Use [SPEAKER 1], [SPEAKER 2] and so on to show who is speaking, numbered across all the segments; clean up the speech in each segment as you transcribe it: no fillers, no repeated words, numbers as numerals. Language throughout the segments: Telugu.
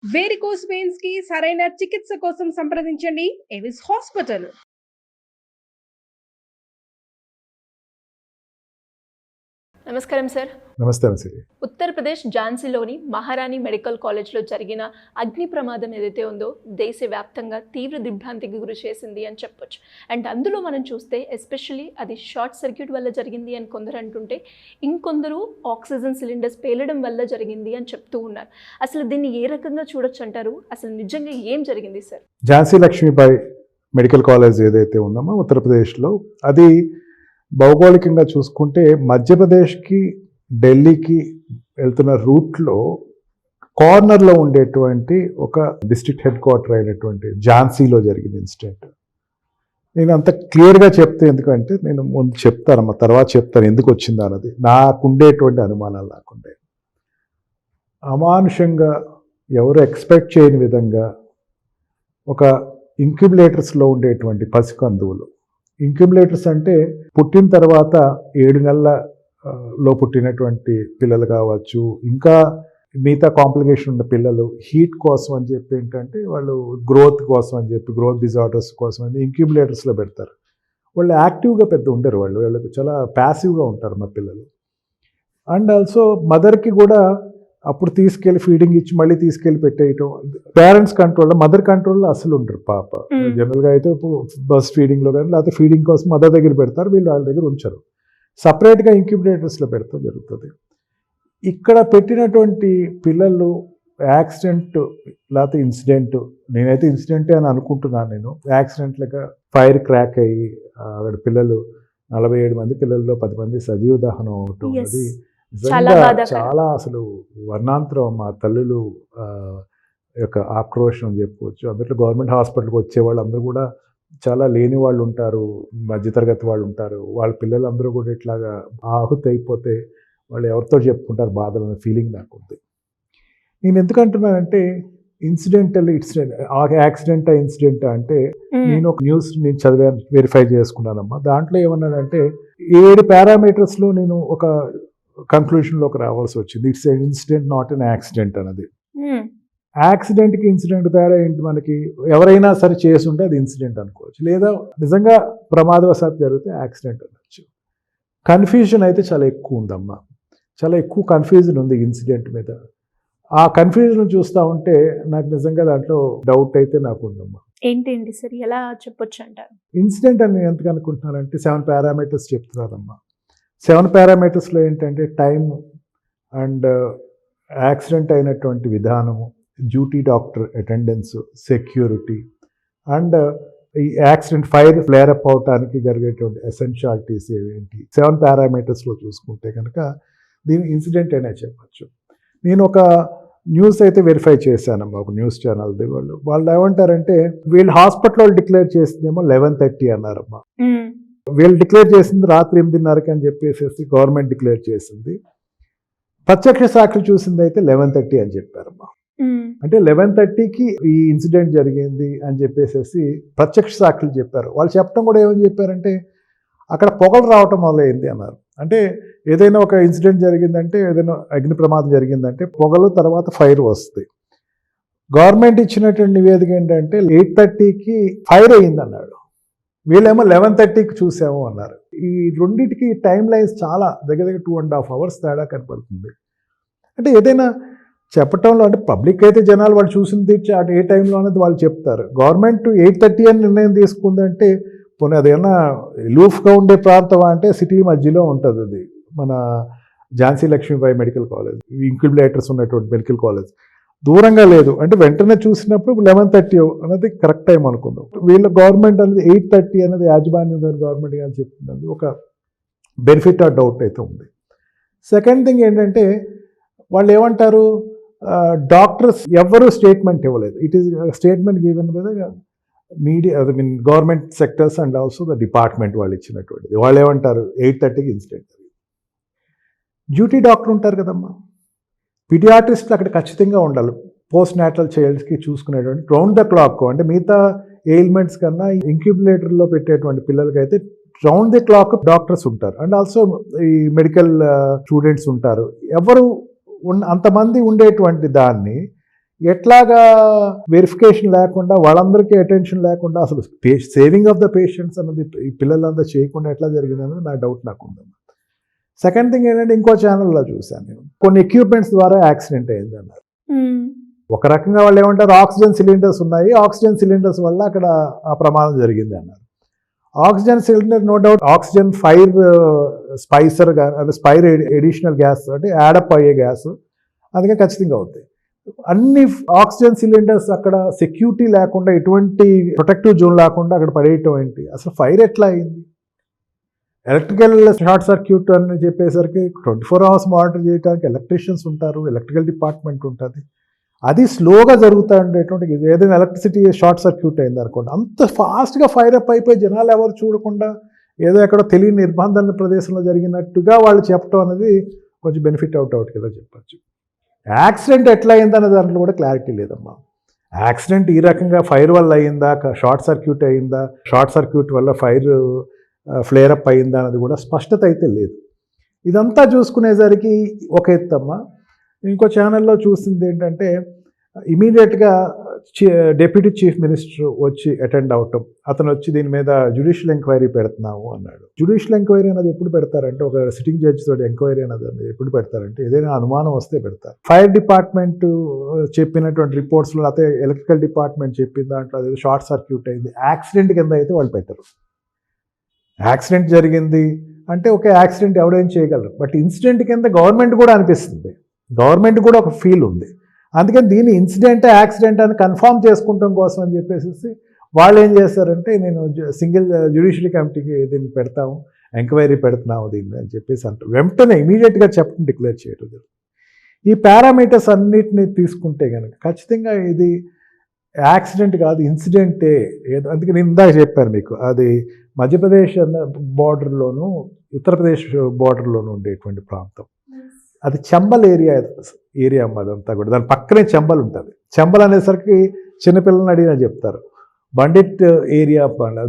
[SPEAKER 1] వేరికోస్ వెయిన్స్ కి సరైన చికిత్స కోసం సంప్రదించండి ఎవిస్ హాస్పిటల్.
[SPEAKER 2] నమస్కారం సార్.
[SPEAKER 3] నమస్తే అంశీ.
[SPEAKER 2] ఉత్తరప్రదేశ్ ఝాన్సీలోని మహారాణి మెడికల్ కాలేజ్లో జరిగిన అగ్ని ప్రమాదం ఏదైతే ఉందో దేశవ్యాప్తంగా తీవ్ర దిగ్భ్రాంతికి గురి చేసింది అని చెప్పొచ్చు. అండ్ అందులో మనం చూస్తే ఎస్పెషల్లీ అది షార్ట్ సర్క్యూట్ వల్ల జరిగింది అని కొందరు అంటుంటే, ఇంకొందరు ఆక్సిజన్ సిలిండర్స్ పేలడం వల్ల జరిగింది అని చెప్తూ ఉన్నారు. అసలు దీన్ని ఏ రకంగా చూడొచ్చు అంటారు? అసలు నిజంగా ఏం జరిగింది sir?
[SPEAKER 3] Jhansi Lakshmibai medical college ఏదైతే ఉందమ్మో ఉత్తరప్రదేశ్లో, అది భౌగోళికంగా చూసుకుంటే మధ్యప్రదేశ్కి ఢిల్లీకి వెళ్తున్న రూట్లో కార్నర్లో ఉండేటువంటి ఒక డిస్ట్రిక్ట్ హెడ్ క్వార్టర్ అయినటువంటి ఝాన్సీలో జరిగిన ఇన్సిడెంట్. నేను అంత క్లియర్గా చెప్తే ఎందుకంటే నేను ముందు చెప్తానమ్మా, తర్వాత చెప్తాను ఎందుకు వచ్చింది అన్నది. నాకుండేటువంటి అనుమానాలు నాకుండే అమానుషంగా ఎవరు ఎక్స్పెక్ట్ చేయని విధంగా ఒక ఇంక్యుబులేటర్స్లో ఉండేటువంటి పసికందువులు, ఇంక్యుబులేటర్స్ అంటే పుట్టిన తర్వాత 7 నెలలలో పుట్టినటువంటి పిల్లలు కావచ్చు, ఇంకా మిగతా కాంప్లికేషన్ ఉన్న పిల్లలు హీట్ కోసం అని చెప్పి ఏంటంటే వాళ్ళు గ్రోత్ కోసం అని చెప్పి గ్రోత్ డిజార్డర్స్ కోసం అని ఇంక్యుబులేటర్స్లో పెడతారు. వాళ్ళు యాక్టివ్గా పెద్ద ఉండరు, వాళ్ళకి చాలా ప్యాసివ్గా ఉంటారు మా పిల్లలు. అండ్ ఆల్సో మదర్కి కూడా అప్పుడు తీసుకెళ్ళి ఫీడింగ్ ఇచ్చి మళ్ళీ తీసుకెళ్ళి పెట్టేయటం. పేరెంట్స్ కంట్రోల్లో, మదర్ కంట్రోల్లో అసలు ఉండరు పాప. జనరల్గా అయితే బస్ ఫీడింగ్లో కానీ లేకపోతే ఫీడింగ్ కోసం మదర్ దగ్గర పెడతారు, వీళ్ళు వాళ్ళ దగ్గర ఉంచరు, సపరేట్గా ఇంక్యుబులేటర్స్లో పెడతాం జరుగుతుంది. ఇక్కడ పెట్టినటువంటి పిల్లలు యాక్సిడెంట్ లేకపోతే ఇన్సిడెంట్, నేనైతే ఇన్సిడెంటే అని అనుకుంటున్నాను. నేను యాక్సిడెంట్లుగా ఫైర్ క్రాక్ అయ్యి అక్కడ పిల్లలు 47 మంది పిల్లల్లో 10 మంది సజీవ దహనం అవటం అది చాలా అసలు వర్ణాంతరం. మా తల్లులు యొక్క ఆక్రోషం అని చెప్పుకోవచ్చు. అందులో గవర్నమెంట్ హాస్పిటల్కి వచ్చే వాళ్ళు అందరూ కూడా చాలా లేని వాళ్ళు ఉంటారు, మధ్యతరగతి వాళ్ళు ఉంటారు. వాళ్ళ పిల్లలందరూ కూడా ఇట్లాగా ఆహుతి అయిపోతే వాళ్ళు ఎవరితో చెప్పుకుంటారు బాధలు అనే ఫీలింగ్ నాకు ఉంది. నేను ఎందుకంటున్నానంటే యాక్సిడెంట్ అంటే నేను ఒక న్యూస్ నేను చదివాను, వెరిఫై చేసుకున్నానమ్మా. దాంట్లో ఏమన్నానంటే 7 పారామీటర్స్లో నేను ఒక కంక్లూషన్లోకి రావాల్సి వచ్చింది. It's a incident not an accident అన్నది. యాక్సిడెంట్కి ఇన్సిడెంట్ తేడా ఏంటి? మనకి ఎవరైనా సరే చేసి ఉంటే అది ఇన్సిడెంట్ అనుకోవచ్చు, లేదా నిజంగా ప్రమాదవశాత్తు జరిగితే యాక్సిడెంట్ అనొచ్చు. కన్ఫ్యూజన్ అయితే చాలా ఎక్కువ ఉందమ్మా, చాలా ఎక్కువ కన్ఫ్యూజన్ ఉంది ఇన్సిడెంట్ మీద. ఆ కన్ఫ్యూజన్ చూస్తూ ఉంటే నాకు నిజంగా దాంట్లో డౌట్ అయితే నాకు ఉందమ్మా.
[SPEAKER 2] ఏంటండి సార్, ఎలా చెప్పొచ్చు అంటారు?
[SPEAKER 3] ఇన్సిడెంట్ అని ఎందుకు అనుకుంటున్నానంటే 7 పారామీటర్స్ చెప్తున్నారమ్మా. 7 పారామీటర్స్లో ఏంటంటే టైం అండ్ యాక్సిడెంట్ అయినటువంటి విధానము, duty doctor attendance, security and ఈ యాక్సిడెంట్ ఫైర్ ఫ్లేర్ అప్ అవటానికి జరిగేటువంటి ఎసెన్షియాలిటీస్ ఏంటి. 7 పారామీటర్స్లో చూసుకుంటే కనుక దీని ఇన్సిడెంట్ అనే చెప్పచ్చు. నేను ఒక న్యూస్ అయితే వెరిఫై చేశానమ్మా, ఒక న్యూస్ ఛానల్ది. వాళ్ళు ఏమంటారంటే వీళ్ళు హాస్పిటల్ డిక్లేర్ చేసిందేమో 11:30 అన్నారమ్మా. వీళ్ళు డిక్లేర్ చేసింది రాత్రి 8:30 అని చెప్పేసి గవర్నమెంట్ డిక్లేర్ చేసింది. ప్రత్యక్ష సాక్షులు చూసింది అయితే 11:30 అని చెప్పారమ్మా. అంటే 11:30కి ఈ ఇన్సిడెంట్ జరిగింది అని చెప్పేసి ప్రత్యక్ష సాక్షులు చెప్పారు. వాళ్ళు చెప్పడం కూడా ఏమని చెప్పారంటే అక్కడ పొగలు రావటం మొదలైంది అన్నారు. అంటే ఏదైనా ఒక ఇన్సిడెంట్ జరిగిందంటే, ఏదైనా అగ్ని ప్రమాదం జరిగిందంటే పొగలు తర్వాత ఫైర్ వస్తుంది. గవర్నమెంట్ ఇచ్చినటువంటి నివేదిక ఏంటంటే 8:30కి ఫైర్ అయ్యింది అన్నాడు, వీళ్ళేమో 11:30కి చూసాము అన్నారు. ఈ రెండింటికి టైం లైన్స్ చాలా దగ్గర 2.5 hours తేడా కనపడుతుంది. అంటే ఏదైనా చెప్పటంలో అంటే పబ్లిక్ అయితే జనాలు వాళ్ళు చూసింది ఏ టైంలో అనేది వాళ్ళు చెప్తారు. గవర్నమెంట్ 8:30 అని నిర్ణయం తీసుకుందంటే పోనీ అదేమన్నా లూఫ్గా ఉండే ప్రాంతం అంటే సిటీ మధ్యలో ఉంటుంది. అది మన ఝాన్సీ లక్ష్మీబాయి మెడికల్ కాలేజ్, ఇంక్యుబులేటర్స్ ఉన్నటువంటి మెడికల్ కాలేజ్ దూరంగా లేదు. అంటే వెంటనే చూసినప్పుడు 11:30 అనేది కరెక్ట్ టైం అనుకుందాం. వీళ్ళ గవర్నమెంట్ అనేది 8:30 అనేది యాజమాన్యం గారు గవర్నమెంట్ గారు చెప్తుంది, ఒక బెనిఫిట్ ఆర్ డౌట్ అయితే ఉంది. సెకండ్ థింగ్ ఏంటంటే వాళ్ళు ఏమంటారు, డాక్టర్స్ ఎవ్వరూ స్టేట్మెంట్ ఇవ్వలేదు. It is statement given by the media, I mean government sectors and also the department వాళ్ళు ఇచ్చినటువంటిది. వాళ్ళు ఏమంటారు 8:30కి ఇన్సిడెంట్. డ్యూటీ డాక్టర్ ఉంటారు కదమ్మా, పీడియాట్రిస్టులు అక్కడ ఖచ్చితంగా ఉండాలి. పోస్ట్ నాటల్ చైల్డ్స్కి చూసుకునేటువంటి రౌండ్ ద క్లాక్, అంటే మిగతా ఎయిల్మెంట్స్ కన్నా ఇంక్యుబులేటర్లో పెట్టేటువంటి పిల్లలకైతే రౌండ్ ది క్లాక్ డాక్టర్స్ ఉంటారు. అండ్ ఆల్సో ఈ మెడికల్ స్టూడెంట్స్ ఉంటారు. ఎవరు అంతమంది ఉండేటువంటి దాన్ని ఎట్లాగా వెరిఫికేషన్ లేకుండా వాళ్ళందరికీ అటెన్షన్ లేకుండా అసలు సేవింగ్ ఆఫ్ ద పేషెంట్స్ అన్నది ఈ పిల్లలంతా చేయకుండా ఎట్లా జరిగింది అనేది నా డౌట్ నాకు ఉంది. సెకండ్ థింగ్ ఏంటంటే ఇంకో ఛానల్లో చూశాను నేను, కొన్ని ఎక్విప్మెంట్స్ ద్వారా యాక్సిడెంట్ అయింది అన్నారు. ఒక రకంగా వాళ్ళు ఏమంటారు, ఆక్సిజన్ సిలిండర్స్ ఉన్నాయి, ఆక్సిజన్ సిలిండర్స్ వల్ల అక్కడ ఆ ప్రమాదం జరిగింది అన్నారు. Oxygen cylinder no doubt oxygen fire స్పైసర్ అంటే స్పైర్ ఎడిషనల్ గ్యాస్ అంటే యాడప్ అయ్యే గ్యాస్, అందుకే ఖచ్చితంగా అవుతాయి. అన్ని ఆక్సిజన్ సిలిండర్స్ అక్కడ సెక్యూరిటీ లేకుండా, ఎటువంటి ప్రొటెక్టివ్ జోన్ లేకుండా అక్కడ పడేయటం ఏంటి, అసలు ఫైర్ ఎట్లా అయింది? ఎలక్ట్రికల్ షార్ట్ సర్క్యూట్ అని చెప్పేసరికి 24 hours మానిటర్ చేయడానికి ఎలక్ట్రీషియన్స్ ఉంటారు, ఎలక్ట్రికల్ డిపార్ట్మెంట్ ఉంటుంది. అది స్లోగా జరుగుతూ ఉండేటువంటి ఏదైనా ఎలక్ట్రిసిటీ షార్ట్ సర్క్యూట్ అయింది అనుకోండి, అంత ఫాస్ట్గా ఫైర్ అప్ అయిపోయి జనాలు ఎవరు చూడకుండా ఏదో ఎక్కడో తెలియని నిర్బంధన ప్రదేశంలో జరిగినట్టుగా వాళ్ళు చెప్పడం అనేది కొంచెం బెనిఫిట్ అవుట్ కదా చెప్పచ్చు. యాక్సిడెంట్ ఎట్లా అయిందనే దాంట్లో కూడా క్లారిటీ లేదమ్మా. యాక్సిడెంట్ ఈ రకంగా ఫైర్ వల్ల అయిందా, షార్ట్ సర్క్యూట్ అయిందా, షార్ట్ సర్క్యూట్ వల్ల ఫైర్ ఫ్లేర్ అప్ అయిందా అన్నది కూడా స్పష్టత అయితే లేదు. ఇదంతా చూసుకునేసరికి ఒక ఎత్తమ్మా. ఇంకో ఛానల్లో చూసింది ఏంటంటే ఇమీడియట్గా డెప్యూటీ చీఫ్ మినిస్టర్ వచ్చి అటెండ్ అవటం, అతను వచ్చి దీని మీద జ్యుడిషియల్ ఎంక్వైరీ పెడుతున్నాము అన్నాడు. జ్యుడిషియల్ ఎంక్వైరీ అనేది ఎప్పుడు పెడతారంటే, ఒక సిట్టింగ్ జడ్జి తోటి ఎంక్వైరీ అనేది ఎప్పుడు పెడతారంటే ఏదైనా అనుమానం వస్తే పెడతారు. ఫైర్ డిపార్ట్మెంట్ చెప్పినటువంటి రిపోర్ట్స్లో, అయితే ఎలక్ట్రికల్ డిపార్ట్మెంట్ చెప్పిన దాంట్లో అదే షార్ట్ సర్క్యూట్ అయింది, యాక్సిడెంట్ కింద అయితే వాళ్ళు పెట్టరు. యాక్సిడెంట్ జరిగింది అంటే ఒక యాక్సిడెంట్ ఎవడేం చేయగలరు, బట్ ఇన్సిడెంట్ కింద గవర్నమెంట్ కూడా అనిపిస్తుంది, గవర్నమెంట్ కూడా ఒక ఫీల్ ఉంది. అందుకని దీన్ని ఇన్సిడెంట్ యాక్సిడెంట్ అని కన్ఫర్మ్ చేసుకుంటాం కోసం అని చెప్పేసి వాళ్ళు ఏం చేస్తారంటే, నేను సింగిల్ జ్యుడిషియరీ కమిటీకి దీన్ని పెడతాము, ఎంక్వైరీ పెడుతున్నాము దీన్ని అని చెప్పేసి అంటారు. వెంటనే ఇమీడియట్గా చెప్పడం డిక్లేర్ చేయడం జరుగుతుంది. ఈ పారామీటర్స్ అన్నిటిని తీసుకుంటే కనుక ఖచ్చితంగా ఇది యాక్సిడెంట్ కాదు, ఇన్సిడెంటే. అందుకే నేను ఇందాక చెప్పాను మీకు, అది మధ్యప్రదేశ్ బార్డర్లోను ఉత్తరప్రదేశ్ బార్డర్లోను ఉండేటువంటి ప్రాంతం. అది చంబల్ ఏరియా అమ్మ అదంతా కూడా. దాని పక్కనే చంబల్ ఉంటుంది. చంబల్ అనేసరికి చిన్నపిల్లల్ని అడిగినా చెప్తారు. బండిట్ ఏరియా,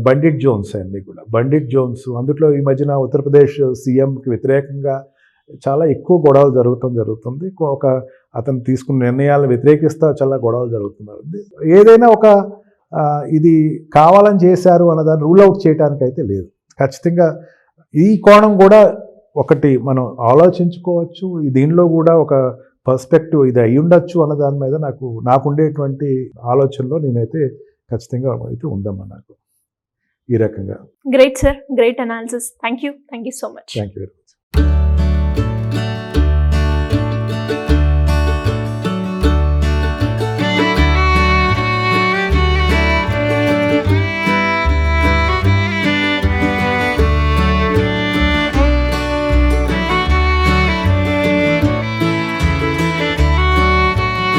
[SPEAKER 3] బండిట్ జోన్స్ అన్నీ కూడా బండిట్ జోన్స్. అందులో ఈ మధ్యన ఉత్తరప్రదేశ్ సీఎంకి వ్యతిరేకంగా చాలా ఎక్కువ గొడవలు జరుగుతుంది. ఒక అతను తీసుకున్న నిర్ణయాలను వ్యతిరేకిస్తూ చాలా గొడవలు జరుగుతుంది. ఏదైనా ఒక ఇది కావాలని చేశారు అన్నదాన్ని రూల్ అవుట్ చేయడానికి అయితే లేదు. ఖచ్చితంగా ఈ కోణం కూడా ఒకటి మనం ఆలోచించుకోవచ్చు. దీనిలో కూడా ఒక పర్స్పెక్టివ్ ఇది అయి ఉండొచ్చు అన్న దాని మీద నాకు ఉండేటువంటి ఆలోచనలో నేనైతే ఖచ్చితంగా అయితే ఉందమ్మా నాకు ఈ రకంగా.
[SPEAKER 2] Great sir, great analysis. Thank you so much.
[SPEAKER 3] Thank you very much.